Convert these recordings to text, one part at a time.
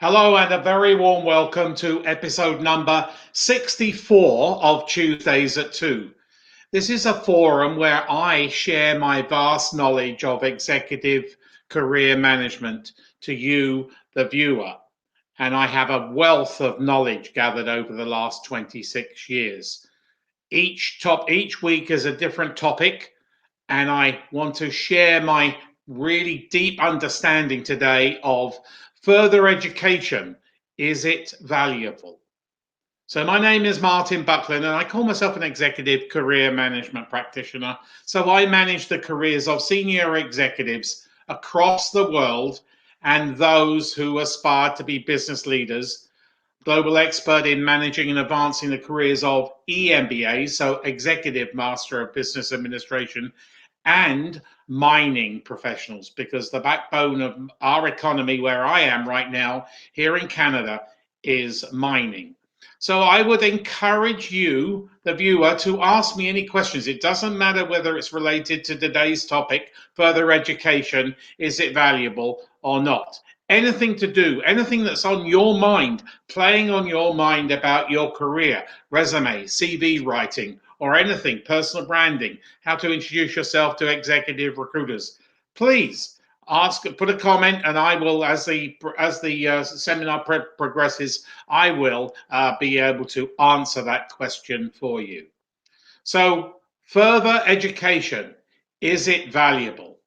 Hello, and a very warm welcome to episode number 64 of Tuesdays at 2. This is a forum where I share my vast knowledge of executive career management to you, the viewer. And I have a wealth of knowledge gathered over the last 26 years. Each week is a different topic, and I want to share my really deep understanding today of further education. Is it valuable? So my name is Martin Buckland, and I call myself an executive career management practitioner. So I manage the careers of senior executives across the world and those who aspire to be business leaders. Global expert in managing and advancing the careers of EMBAs, so Executive Master of Business Administration, and mining professionals, because the backbone of our economy, where I am right now, here in Canada, is mining. So I would encourage you, the viewer, to ask me any questions. It doesn't matter whether it's related to today's topic, further education, is it valuable or not? Anything to do, anything that's on your mind, playing on your mind about your career, resume, CV writing, or anything, personal branding, how to introduce yourself to executive recruiters, please put a comment, and I will, as the seminar progresses, I will be able to answer that question for you. So, further education, is it valuable?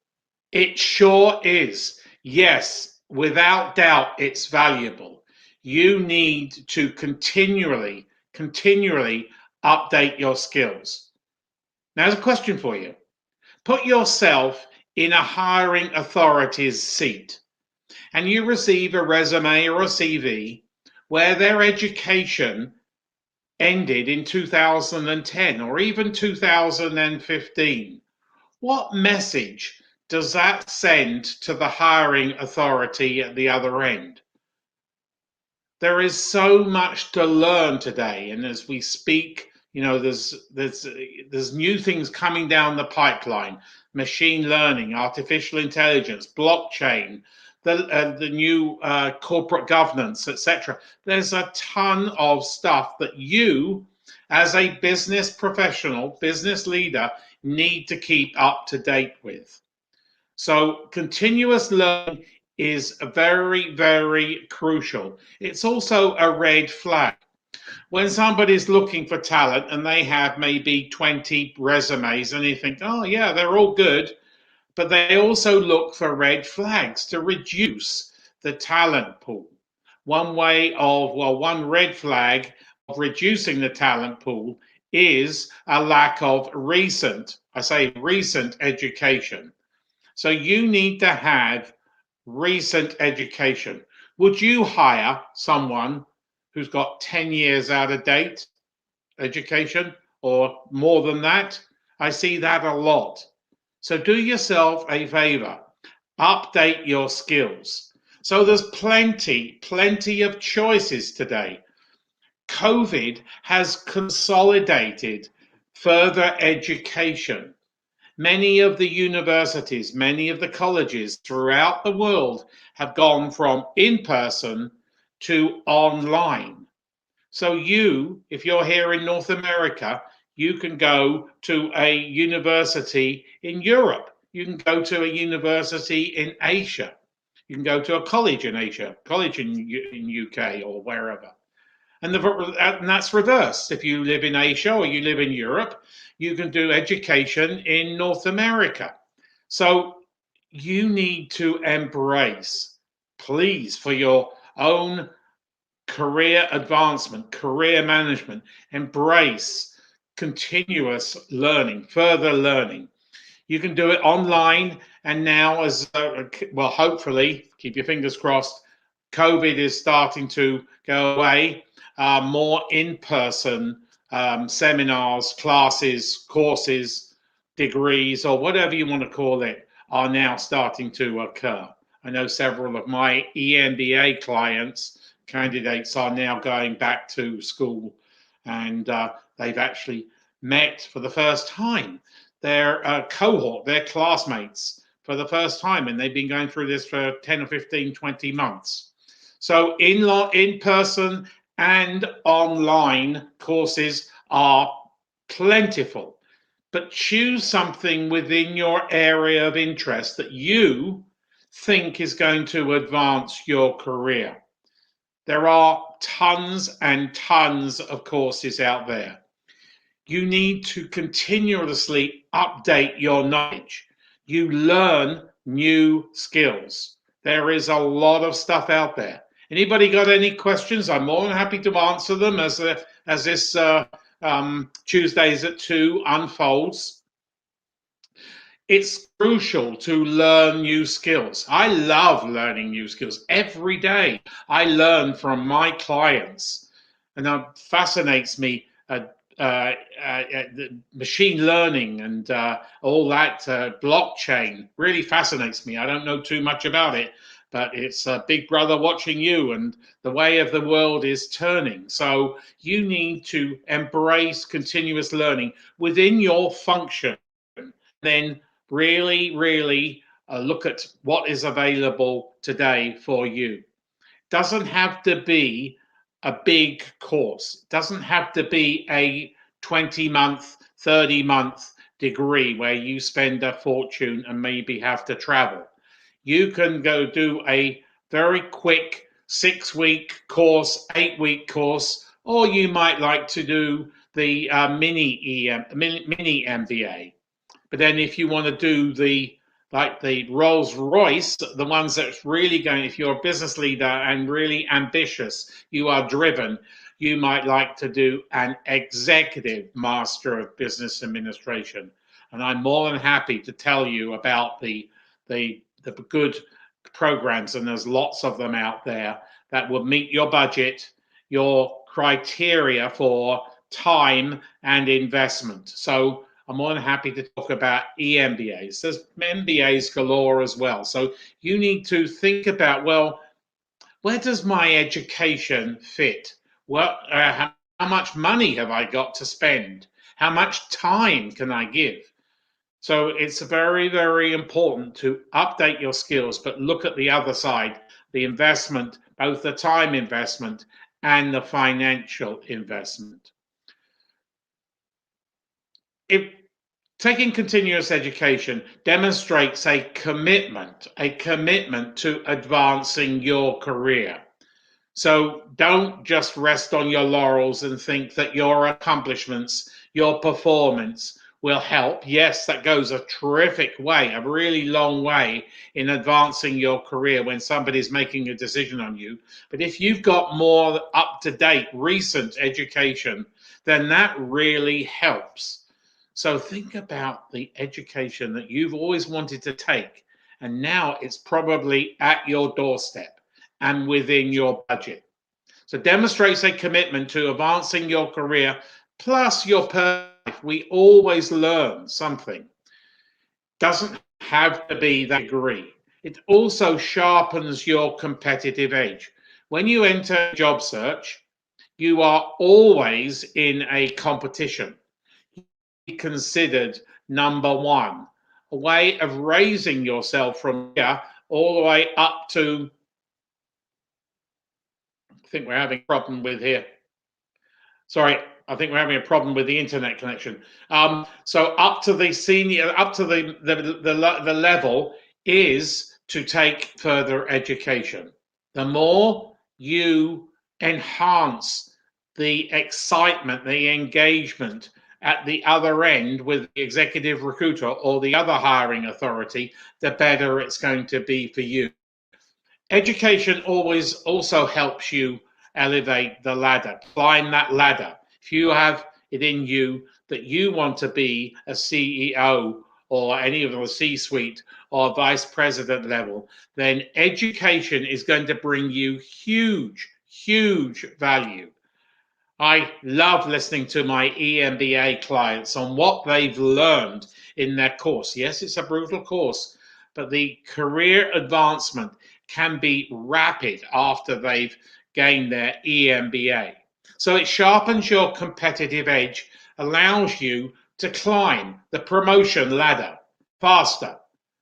It sure is. Yes, without doubt, it's valuable. You need to continually update your skills. Now, there's a question for you. Put yourself in a hiring authority's seat, and you receive a resume or a CV where their education ended in 2010 or even 2015. What message does that send to the hiring authority at the other end? There is so much to learn today, and as we speak, there's new things coming down the pipeline: machine learning, artificial intelligence, blockchain, the new corporate governance, etc. There's a ton of stuff that you, as a business professional, business leader, need to keep up to date with. So continuous learning is very, very crucial. It's also a red flag. When somebody's looking for talent and they have maybe 20 resumes and you think, oh, yeah, they're all good, but they also look for red flags to reduce the talent pool. One red flag of reducing the talent pool is a lack of recent education. So you need to have recent education. Would you hire someone who's got 10 years out of date education or more than that? I see that a lot. So do yourself a favor, update your skills. So there's plenty of choices today. COVID has consolidated further education. Many of the universities, many of the colleges throughout the world have gone from in-person to online. So if you're here in North America, you can go to a university in Europe. You can go to a university in Asia. You can go to a college in Asia, college in UK or wherever. And that's reversed. If you live in Asia or you live in Europe, you can do education in North America. So you need to embrace, please, for your own career advancement, career management, embrace continuous learning, further learning. You can do it online, and now, hopefully, keep your fingers crossed, COVID is starting to go away. More in-person seminars, classes, courses, degrees, or whatever you want to call it, are now starting to occur. I know several of my EMBA candidates are now going back to school, and they've actually met for the first time their cohort, their classmates, for the first time, and they've been going through this for 10 or 15, 20 months. So in person and online courses are plentiful, but choose something within your area of interest that you think is going to advance your career. There are tons and tons of courses out there. You need to continuously update your knowledge. You learn new skills. There is a lot of stuff out there. Anybody got any questions? I'm more than happy to answer them as this Tuesdays at 2 unfolds. It's crucial to learn new skills. I love learning new skills. Every day I learn from my clients, and that fascinates me. Machine learning and all that blockchain really fascinates me. I don't know too much about it, but it's a big brother watching you, and the way of the world is turning. So you need to embrace continuous learning within your function. Then really look at what is available today for you. Doesn't have to be a big course, doesn't have to be a 20-month, 30-month degree where you spend a fortune and maybe have to travel. You can go do a very quick 6-week course, 8-week course, or you might like to do the mini MBA. But then if you want to do the Rolls Royce, the ones that's really going, if you're a business leader and really ambitious, you are driven, you might like to do an executive master of business administration. And I'm more than happy to tell you about the good programs, and there's lots of them out there that will meet your budget, your criteria for time and investment. So I'm more than happy to talk about EMBAs. There's MBAs galore as well. So you need to think about, well, where does my education fit? How much money have I got to spend? How much time can I give? So it's very important to update your skills, but look at the other side, the investment, both the time investment and the financial investment. If taking continuous education demonstrates a commitment to advancing your career. So don't just rest on your laurels and think that your accomplishments, your performance will help. Yes, that goes a terrific way, a really long way in advancing your career when somebody's making a decision on you. But if you've got more up-to-date, recent education, then that really helps. So think about the education that you've always wanted to take, and now it's probably at your doorstep and within your budget. So demonstrates a commitment to advancing your career plus your personal life. We always learn something. Doesn't have to be that degree. It also sharpens your competitive edge. When you enter a job search, you are always in a competition. Considered number one, a way of raising yourself from here all the way up to, I think we're having a problem with here. Sorry, I think we're having a problem with the internet connection. So up to the senior, up to the level is to take further education. The more you enhance the excitement, the engagement at the other end with the executive recruiter or the other hiring authority, the better it's going to be for you. Education always also helps you elevate the ladder, climb that ladder. If you have it in you that you want to be a CEO or any of the C-suite or vice president level, then education is going to bring you huge value. I love listening to my EMBA clients on what they've learned in their course. Yes, it's a brutal course, but the career advancement can be rapid after they've gained their EMBA. So it sharpens your competitive edge, allows you to climb the promotion ladder faster.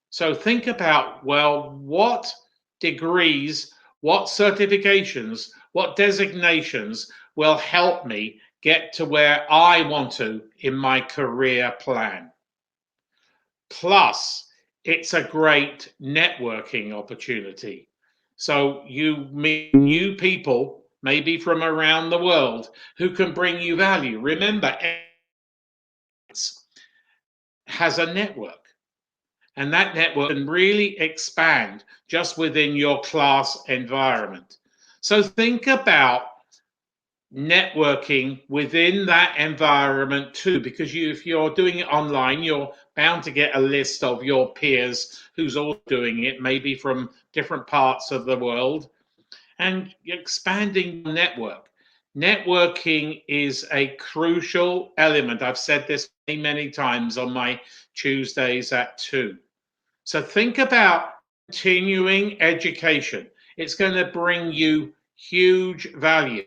So think about, well, what degrees, What certifications, what designations will help me get to where I want to in my career plan? Plus, it's a great networking opportunity. So you meet new people, maybe from around the world, who can bring you value. Remember, has a network, and that network can really expand just within your class environment. So think about networking within that environment too, because if you're doing it online, you're bound to get a list of your peers who's all doing it, maybe from different parts of the world, and expanding the network. Networking is a crucial element. I've said this many, many times on my Tuesdays at 2. So think about continuing education. It's going to bring you huge value.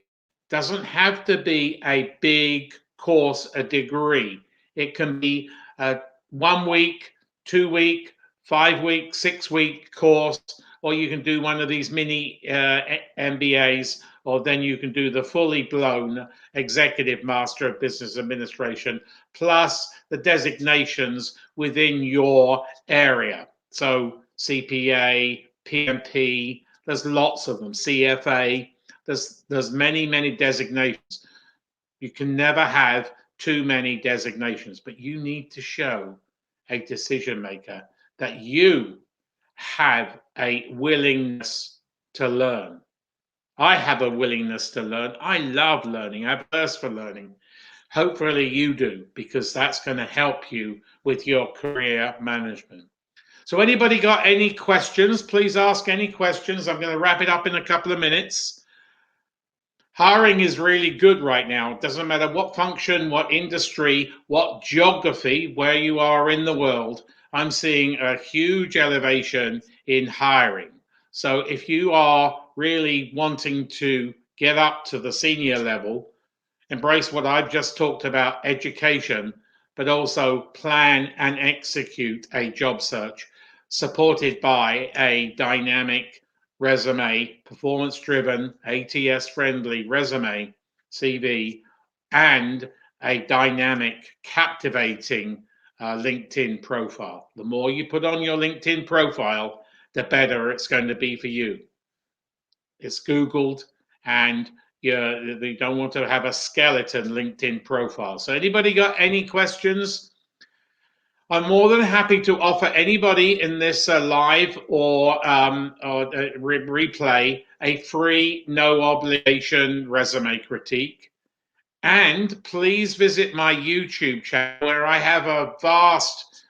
Doesn't have to be a big course, a degree. It can be a 1 week, 2 week, 5 week, 6 week course, or you can do one of these mini MBAs, or then you can do the fully blown Executive Master of Business Administration, plus the designations within your area. So CPA, PMP, there's lots of them, CFA. There's many designations. You can never have too many designations, but you need to show a decision maker that you have a willingness to learn. I have a willingness to learn. I love learning. I have a thirst for learning. Hopefully you do, because that's going to help you with your career management. So anybody got any questions? Please ask any questions. I'm going to wrap it up in a couple of minutes. Hiring is really good right now. It doesn't matter what function, what industry, what geography, where you are in the world. I'm seeing a huge elevation in hiring. So if you are really wanting to get up to the senior level, embrace what I've just talked about, education, but also plan and execute a job search supported by a dynamic resume, performance driven, ATS friendly resume, CV, and a dynamic, captivating LinkedIn profile. The more you put on your LinkedIn profile, the better it's going to be for you. It's Googled, and you don't want to have a skeleton LinkedIn profile. So anybody got any questions? I'm more than happy to offer anybody in this live or replay a free, no obligation resume critique. And please visit my YouTube channel, where I have a vast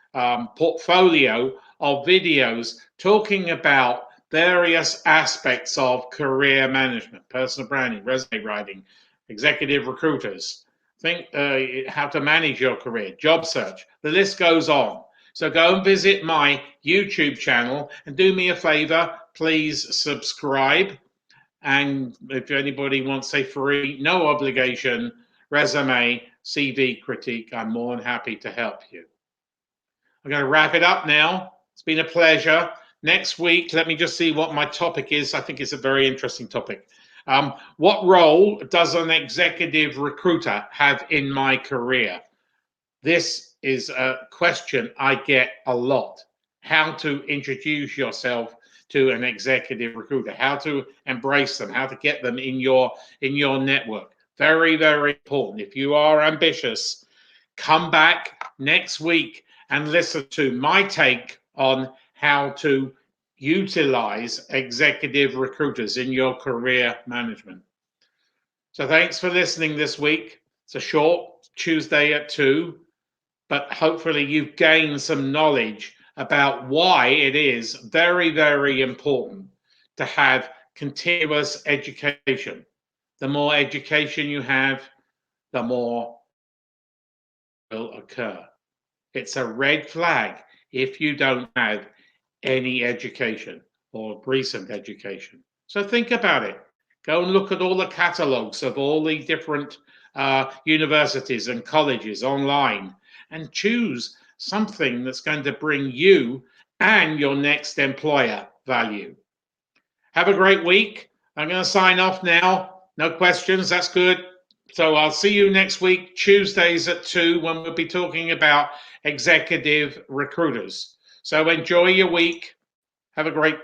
portfolio of videos talking about various aspects of career management, personal branding, resume writing, executive recruiters, how to manage your career, job search. The list goes on. So go and visit my YouTube channel and do me a favor, please subscribe. And if anybody wants a free, no obligation resume CV critique, I'm more than happy to help you. I'm going to wrap it up now. It's been a pleasure. Next week, let me just see what my topic is. I think it's a very interesting topic. What role does an executive recruiter have in my career? This is a question I get a lot. How to introduce yourself to an executive recruiter, how to embrace them, how to get them in your network. Very, very important. If you are ambitious, come back next week and listen to my take on how to utilize executive recruiters in your career management. So thanks for listening this week. It's a short Tuesday at 2, but hopefully you've gained some knowledge about why it is very, very important to have continuous education. The more education you have, the more will occur. It's a red flag if you don't have any education or recent education. So think about it. Go and look at all the catalogs of all the different universities and colleges online, and choose something that's going to bring you and your next employer value. Have a great week. I'm going to sign off now. No questions. That's good. So I'll see you next week, Tuesdays at 2, when we'll be talking about executive recruiters. So enjoy your week. Have a great